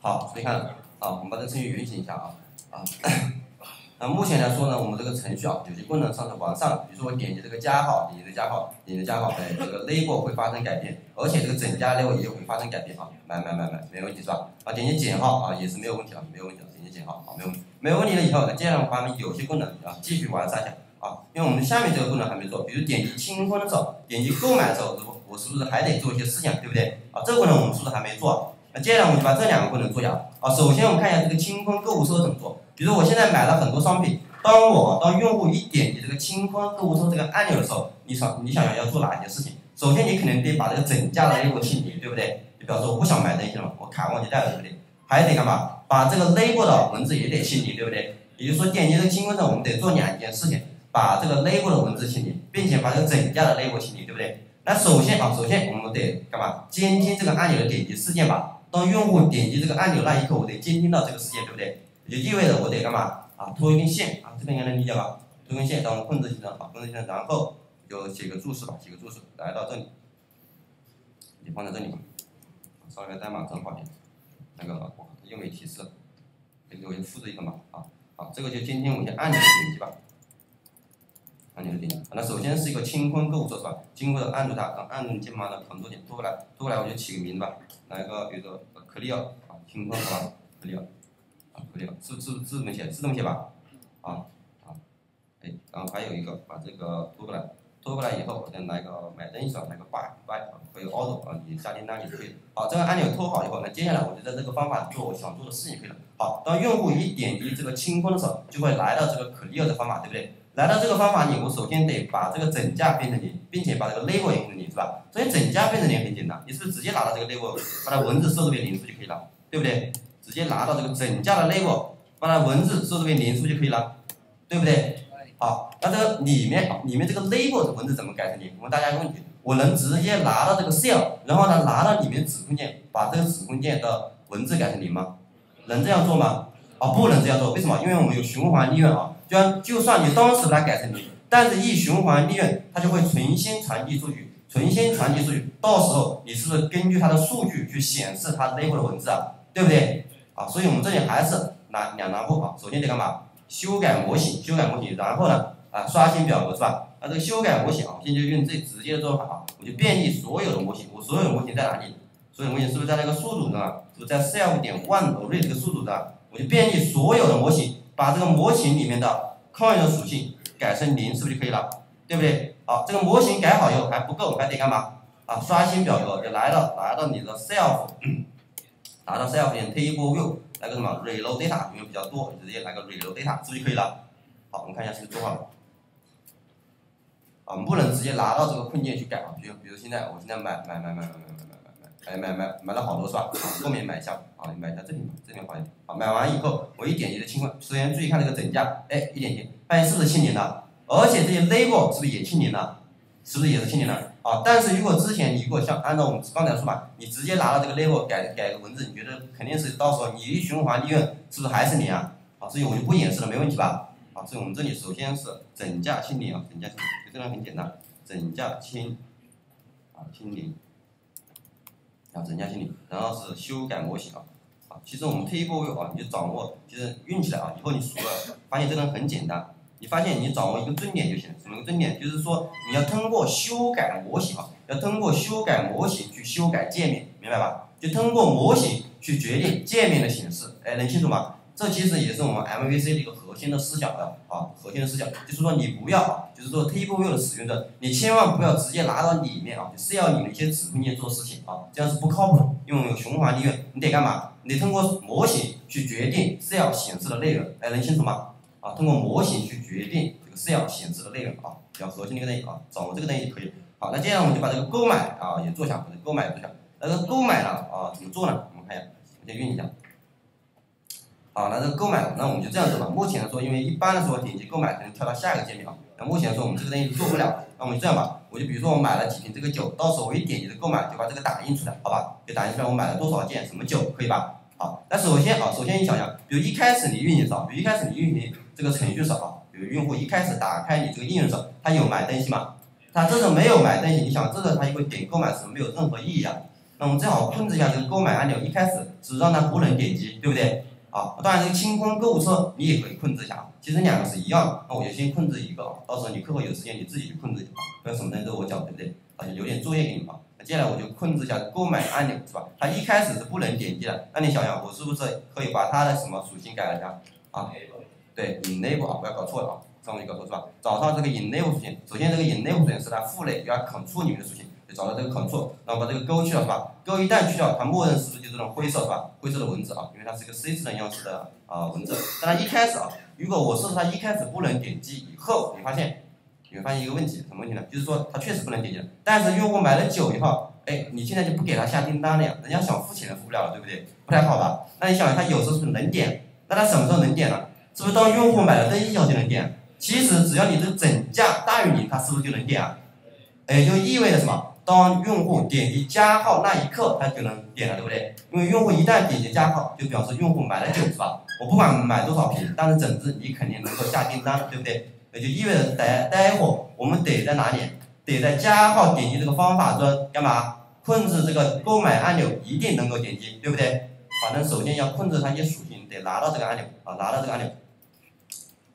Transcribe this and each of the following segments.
好，注意看啊，我们把这个程序运行一下那目前来说呢，我们这个程序有些功能上是往上，比如说我点击这个加号，点击加号，这个 label 会发生改变，而且这个整加 label 也会发生改变买，没问题是吧？点击减号也是没有问题了，点击减号没有问题，没有问题了以后，接下来我们有些功能继续完善一下因为我们下面这个功能还没做，比如点击清空的时候，点击购买的时候，我是不是还得做一些事情，对不对？这个功能我们是不是还没做？那接下来我们就把这两个功能做一下首先我们看一下这个清空购物车怎么做。比如我现在买了很多商品，当用户一点击这个清空购物车这个按钮的时候，你想要做哪些事情？首先你肯定得把这个整价的 label 清理，对不对？就比方说我不想买东西了嘛，我卡忘记带了，对不对？还得干嘛？把这个 label 的文字也得清理，对不对？也就是说点击这个清空的时候，我们得做两件事情，把这个 label 的文字清理，并且把这个整价的 label 清理，对不对？那首先我们得干嘛？监听这个按钮的点击事件吧。当用户点击这个按钮那一刻，我得监听到这个事件，对不对？也就意味着我得干嘛拖一根线这个应该能理解吧？拖一根线到我们控制系统然后就写个注释来到这里，你放在这里吧，稍微代码正好点，那个又没提示，给我复制一个嘛好，这个就监听我一些按钮的点击吧。那首先是一个清空购物车是吧？经过按住它，按住键盘的Ctrl键拖过来，我就起个名字吧，来个比如说clear清空好吧 ，clear 是这么写，是这么写吧？然后还有一个把这个拖过来以后，我再来个买东西上，来个 buy 会有 auto 你下订单就可以。这个按钮拖好以后，那接下来我就在这个方法做我想做的事情可以了。当用户一点击这个清空的时候，就会来到这个clear的方法，对不对？来到这个方法里，我首先得把这个整价变成零，并且把这个 label 也变成零，是吧？首先整价变成零很简单，你是不是直接拿到这个 label， 把它文字设置为零数就可以了，对不对？直接拿到这个整价的 label， 把它文字设置为零数就可以了，对不对？好，那这个里面这个 label 的文字怎么改成零？我问大家一个问题，我能直接拿到这个 cell， 然后呢拿到里面子空间，把这个子空间的文字改成零吗？能这样做吗？不能这样做，为什么？因为我们有循环利润就算你当时把它改成零，但是一循环利润，它就会重新传递数据，到时候你是不是根据它的数据去显示它 label 的文字对不对？所以我们这里还是两大步首先得干嘛？修改模型，然后呢刷新表格是吧？这个修改模型现在就用最直接的做法我就变异所有的模型，我所有的模型在哪里？所有的模型是不是在那个宿主上？是不是在 self.1array 这个宿主上？我就变异所有的模型，把这个模型里面的抗原的属性改成零，是不是就可以了？对不对？这个模型改好以后还不够，还得干嘛？刷新表格，就来到你的 self， 拿到 self.table view 来个什么 reload data， 因为比较多，直接来个 reload data， 是不是就可以了？好，我们看一下是不是做好了。我们不能直接拿到这个困件去改比如我现在买了好多是吧？后面买一下买一下这里好一点。买完以后我一点击的清空，首先注意看这个整价，一点击，发现是不是清零了？而且这些 label 是不是也清零了？是不是也是清零了？但是如果之前你如果像按照我们刚才的说法，你直接拿到这个 label 改个文字，你觉得肯定是到时候你一循环利润是不是还是零所以我就不演示了，没问题吧？所以我们这里首先是整价清零整价清零，这个很简单，整价清零。整价清零，然后是修改模型其实我们 table view 你就掌握，其实运起来以后你熟了，发现这个很简单。你发现你掌握一个重点就行了。什么个重点？就是说你要通过修改模型去修改界面，明白吧？就通过模型去决定界面的形式，能清楚吗？这其实也是我们 MVC 的一个核心的思想就是说你不要就是说 table view 的使用者，你千万不要直接拿到里面是要你的一些子空间做事情这样是不靠谱的，因为我们有循环利润，你得干嘛？你得通过模型去决定 cell 显示的内容，能清楚吗？通过模型去决定这个 cell 显示的内容比较核心的一个东西掌握这个东西就可以了。好，那接下来我们就把这个购买也做一下，购买做一下。那这个购买呢怎么做呢？我们看一下，我先运一下。那这个购买，那我们就这样做吧。目前来说，因为一般的时候点击购买可能跳到下一个界面那目前来说我们这个东西做不了，那我们就这样吧。我就比如说我买了几瓶这个酒，到时候我一点击的购买就把这个打印出来，好吧？就打印出来我买了多少件什么酒，可以吧？好，那首先你想想，比如一开始你运行这个程序时比如用户一开始打开你这个应用的时候，他有买东西吗？他这个没有买东西，你想这个他一个点购买是没有任何意义那我们最好控制一下这个购买按钮，一开始是让它不能点击，对不对？啊，当然这个清空购物车你也可以控制一下啊，其实两个是一样的。那我就先控制一个啊，到时候你课后有时间你自己去控制一下啊，不要什么东西都我讲，对不对？啊，留点作业给你们啊。那接下来我就控制一下购买按钮，是吧？它一开始是不能点击的，那你想想，我是不是可以把它的什么属性改了一下啊？对 ，enable 啊，不要搞错了啊，上面搞错是吧？找到这个 enable 属性，首先这个 enable 属性是它父类，要 Ctrl 里面的属性。就找到这个 Ctrl， 然后把这个勾去了是吧？勾一旦去掉，它默认是不是就这种灰色是吧？灰色的文字啊，因为它是一个 C 字的样式的文字。但它一开始啊，如果我设置它一开始不能点击以后，你会发现一个问题，什么问题呢？就是说它确实不能点击了，但是用户买了酒以后，哎，你现在就不给他下订单了呀，人家想付钱都付不了了，对不对？不太好吧？那你想，他有时候是不是能点？那他什么时候能点呢？是不是当用户买了登记以后就能点？其实只要你的整价大于0，它是不是就能点啊？也就意味着什么？当用户点击加号那一刻，他就能点了，对不对？因为用户一旦点击加号，就表示用户买了酒，是吧？我不管买多少瓶，但是整支你肯定能够下订单了，对不对？也就意味着待会儿我们得在哪里？得在加号点击这个方法中干嘛？控制这个购买按钮一定能够点击，对不对？反正首先要控制它一些属性，得拿到这个按钮啊，拿到这个按钮。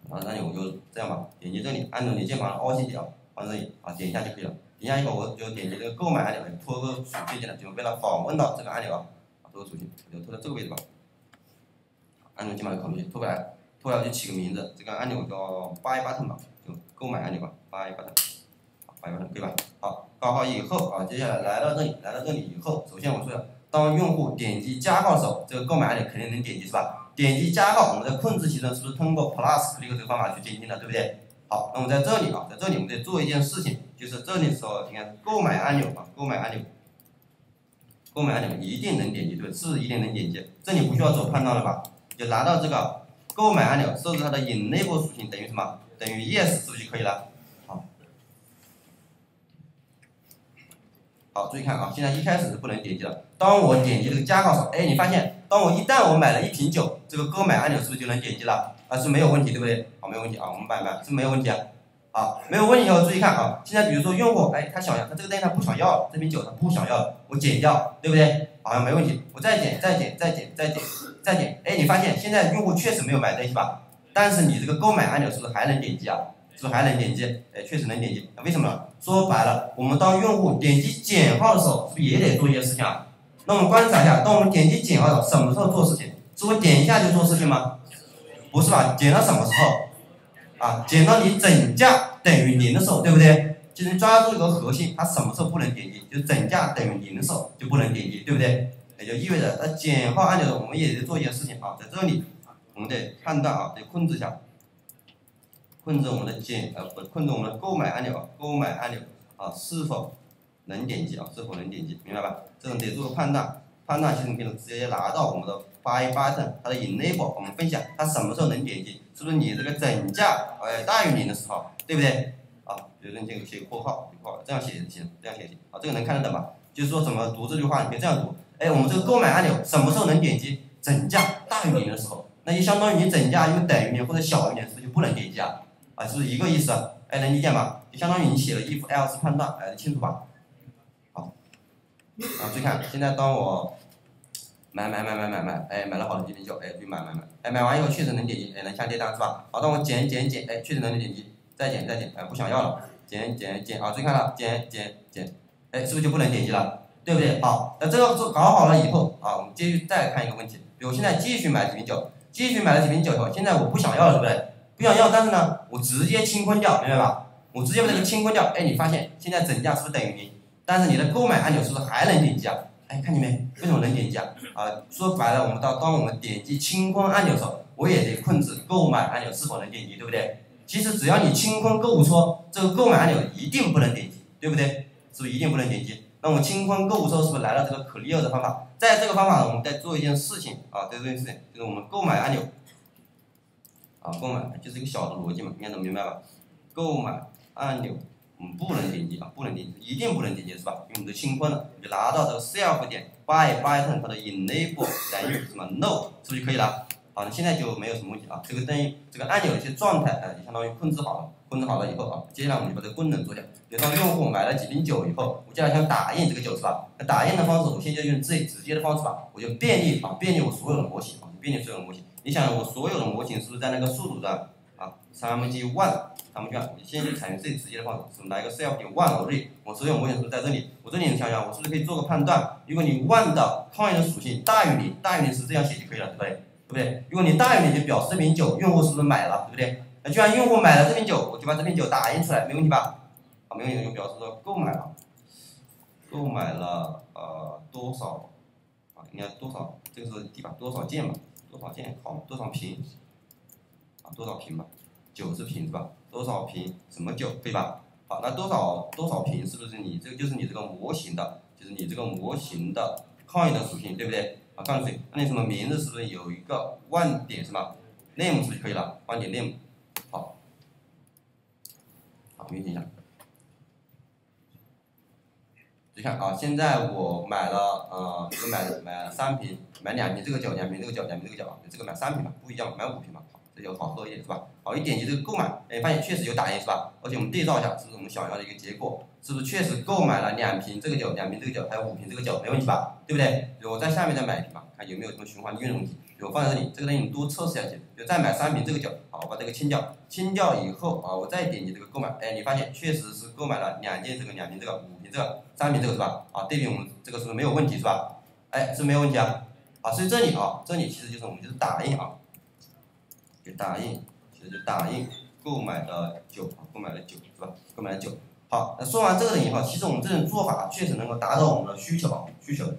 拿到按钮我就这样吧，点击这里，按住你键盘的凹进去啊，放这里啊，点一下就可以了。点一下以后，我就点击这个购买按钮，拖个属性进来，就为了访问到这个按钮啊，拖个属性，我就拖到这个位置吧。按住键盘的口令拖过来，拖过来就起个名字，这个按钮叫 Buy Button 吧，就购买按钮吧 ，Buy Button，Buy Button 对吧？好，搞好以后啊，接下来来到这里以后，首先我说了，当用户点击加号的时候，这个购买按钮肯定能点击是吧？点击加号，我们的控制系统是不是通过 Plus Click 这个方法去进行的，对不对？好，那么在这里啊，我们得做一件事情，就是这里的时候，你看购买按钮啊，购买按钮一定能点击，对，是不是一定能点击？这里不需要做判断了吧？就拿到这个购买按钮，设置它的 enable 属性等于什么？等于 yes， 是不是就可以了？好，注意看啊，现在一开始是不能点击的。当我点击这个加号时，哎，你发现，一旦我买了1瓶酒，这个购买按钮是不是就能点击了？是没有问题，对不对？好，没有问题啊，我们买是没有问题啊。好，没有问题以后，注意看啊，现在比如说用户，哎，他想要，他这个东西他不想要了，这瓶酒他不想要了，我减掉，对不对？好，没问题，我再减，哎，你发现现在用户确实没有买东西吧？但是你这个购买按钮是不是还能点击啊？是不是还能点击？哎，确实能点击，为什么呢？说白了，我们当用户点击减号的时候，是不是也得做一件事情啊？那我们观察一下，当我们点击减号的时候，什么时候做事情？是我点一下就做事情吗？不是吧？减到什么时候？啊，减到你整价等于0的时候，对不对？就是抓住一个核心，它什么时候不能点击？就整价等于0的时候就不能点击，对不对？也就意味着减号按钮我们也得做一件事情啊，在这里我们得判断啊，得控制一下。控制我们的控制我们的购买按钮啊是否能点击啊？是否能点击？明白吧？这种得做个判断，系统可以直接拿到我们的 Buy Button， 它的 enable， 我们分享它什么时候能点击？是不是你这个整价大于0的时候，对不对？啊，比如说这个写括号，这样写也行，这样写也行啊，这个能看得懂吧？就是说怎么读这句话，你可以这样读，哎，我们这个购买按钮什么时候能点击？整价大于0的时候，那就相当于你整价因为等于0或者小于0，是不是就不能点击啊？啊，是不是一个意思啊？哎，能理解吗？就相当于你写了if else 判断，哎，清楚吧？好，注意看，现在当我买，哎，买了好几瓶酒，哎，去买，哎，买完以后确实能点击，哎，能下订单是吧？好，当我减，哎，确实能点击，再减，哎，不想要了，减，啊，注意看了，减，哎，是不是就不能点击了？对不对？好，那这个搞好了以后啊，我们继续再看一个问题，比如我现在继续买几瓶酒，买了几瓶酒以后，现在我不想要了，对不对？不想要，但是呢，我直接清空掉，明白吧？我直接把这个清空掉，哎，你发现现在整价是不是等于0？但是你的购买按钮是不是还能点击啊？哎，看见没？为什么能点击啊？说白了，当我们点击清空按钮的时候，我也得控制购买按钮是否能点击，对不对？其实只要你清空购物车，这个购买按钮一定不能点击，对不对？是不是一定不能点击？那我们清空购物车是不是来了这个 clear 的方法？在这个方法呢，我们再做一件事情啊，就是我们购买按钮。购买就是一个小的逻辑嘛，应该能明白吧？购买按钮我们不能点击啊，不能点击，一定不能点击是吧？因为我们都清空了，你就拿到这个 self 点 buy button 它的 enable 等于什么 no， 是不是就可以了？好，那现在就没有什么问题啊。这个等于这个按钮的一些状态也相当于控制好了。控制好了以后啊，接下来我们就把这个功能做掉。比如说用户买了几瓶酒以后，我接下来想打印这个酒是吧？那打印的方式，我现在用最直接的方式吧，我就便利我所有的模型啊，便利所有的模型。你想我所有的模型是不是在那个数组上啊？1/3，你现在就采用最直接的方式，是来个 self 点 one array， 我所有模型是不是在这里？我这里你想想，我是不是可以做个判断？如果你 one 的抗原的属性大于0，大于0是这样写就可以了，对不对？对不对？如果你大于0，就表示这瓶酒用户是不是买了，对不对？那既然用户买了这瓶酒，我就把这瓶酒打印出来，没问题吧？好，没问题，就表示说购买了多少啊？应该多少？这个是第吧？多少件嘛？多少件？好，多少瓶？啊，多少瓶吧？酒是瓶是吧？多少瓶什么酒？对吧？好，那多少瓶是不是你这个就是你这个模型的，抗原的属性，对不对？啊，抗原属性，那你什么名字是不是有一个1点什么 name 是不是就可以了？1点 name， 好，运行一下。你看啊，现在我买了买了3瓶，买2瓶这个酒，2瓶这个酒，2瓶这个酒，这个买3瓶吧，不一样，买5瓶吧，好，这就好喝一点是吧？好，一点击这个购买，哎，发现确实有打印是吧？而且我们对照一下，是不是我们想要的一个结果？是不是确实购买了2瓶这个酒，2瓶这个酒，还有5瓶这个酒，没问题吧？对不对？我在下面再买一瓶吧，看有没有什么循环利用的问题。我放在这里，这个东西你多测试下去，就再买3瓶这个酒，好，我把这个清掉，清掉以后啊，我再点击这个购买，哎，你发现确实是购买了2件这个，2瓶这个，5瓶这个，3瓶这个是吧？啊，对比我们这个是不是没有问题是吧？哎，是没有问题啊。啊，所以这里其实就是我们就是打印啊，就打印，其实就打印购买的酒，购买的酒是吧？购买的酒。好，那说完这个了以后，其实我们这种做法确实能够达到我们的需求，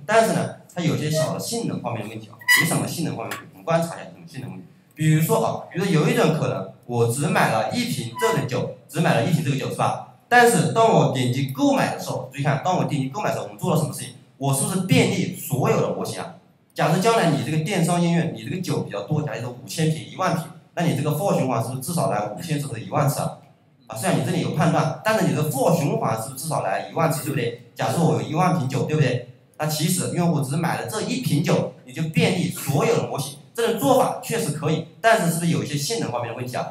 但是呢，它有些小的性能方面的问题啊。有什么性能方面的问题？我们观察一下什么性能问题。比如说有一种可能，我只买了1瓶这种酒，只买了1瓶这个酒是吧？但是当我点击购买的时候，注意看，当我点击购买的时候，我们做了什么事情？我是不是便利所有的模型啊？假设将来你这个电商应用，你这个酒比较多，假如说5000瓶、10000瓶，那你这个 for 循环是不是至少来5000次或者10000次啊？虽然你这里有判断，但是你的 for 循环是不是至少来10000次，对不对？假设我有10000瓶酒，对不对？那其实用户只买了这1瓶酒，你就便利所有的模型。这种做法确实可以，但是是不是有一些性能方面的问题啊？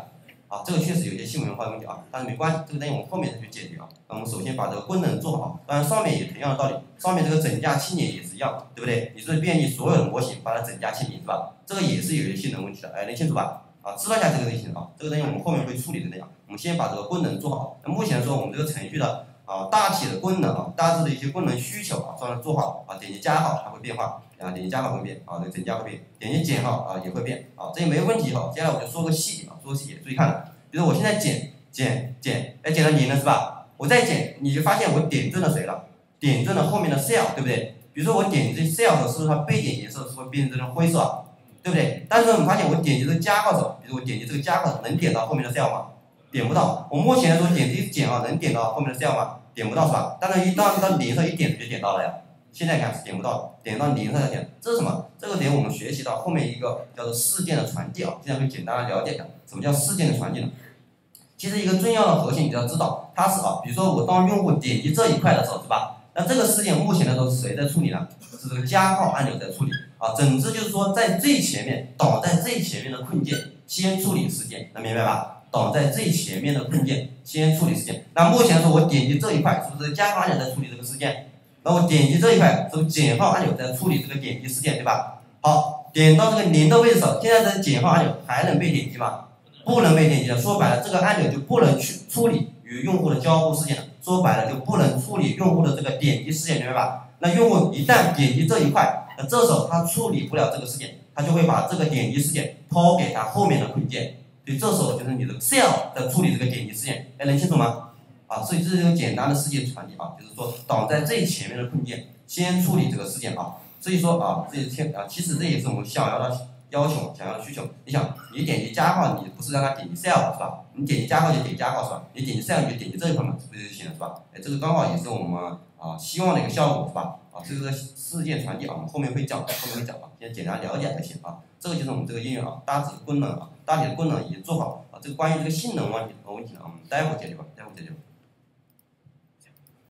啊，这个确实有一些性能方面的问题啊，但是没关系，这个东西我们后面再去解决啊。那我们首先把这个功能做好，当然上面也同样的道理，上面这个整价清零也是一样，对不对？你是便利所有的模型把它整价清零是吧？这个也是有一些性能问题的，哎，能清楚吧？啊，知道一下这个东西啊，这个东西我们后面会处理的那样。我们先把这个功能做好。那目前说我们这个程序的大体的功能大致的一些功能需求做好点击加号它会变化点击加号会变这个整价会变，点击减号也会变这也没问题接下来我就说个细节说个细节，注意看，比如我现在减到0了是吧？我再减，你就发现我点中了谁了？点中了后面的 cell， 对不对？比如说我点击 cell 的时候，是不是它背景颜色是会变成这种灰色？对不对？但是我们发现我点击这个加号的时候，比如我点击这个加号能点到后面的 cell 吗？点不到。我目前来说点击减能点到后面的 cell 吗？点不到是吧？但是一到0色一点就点到了呀。现在看是点不到，点到0色才点。这是什么？这个点我们学习到后面一个叫做事件的传递现在会简单的了解一下什么叫事件的传递呢？其实一个重要的核心你要知道，它是比如说我当用户点击这一块的时候是吧？那这个事件目前来说是谁在处理呢？是这个加号按钮在处理整之就是说在最前面挡在最前面的困键先处理事件，能明白吧？挡在最前面的困键先处理事件。那目前来说我点击这一块是不是加号按钮在处理这个事件？那我点击这一块是不是减号按钮在处理这个点击事件，对吧？好，点到这个0的位置时候，现在这个减号按钮还能被点击吗？不能被点击了。说白了，这个按钮就不能去处理与用户的交互事件了。说白了，就不能处理用户的这个点击事件，明白吧？那用户一旦点击这一块，那这时候他处理不了这个事件，他就会把这个点击事件抛给他后面的困件。所以这时候就是你的 cell 在处理这个点击事件，能清楚吗？所以这是一个简单的事件传递就是说挡在最前面的困件先处理这个事件所以说其实这也是我们想要的要求，想要的需求。你想，你点击加号，你不是让他点击 cell 是吧？你点击加号就点加号是吧？你点击 cell 你就点击这一块嘛，是不是就行了是吧？这个刚好也是我们希望的一个效果是吧？这个事件传递我们后面会讲，现在简单了解就行这个就是我们这个应用大致的功能大体的功能已经做好这个关于这个性能问题呢，我们待会儿解决吧。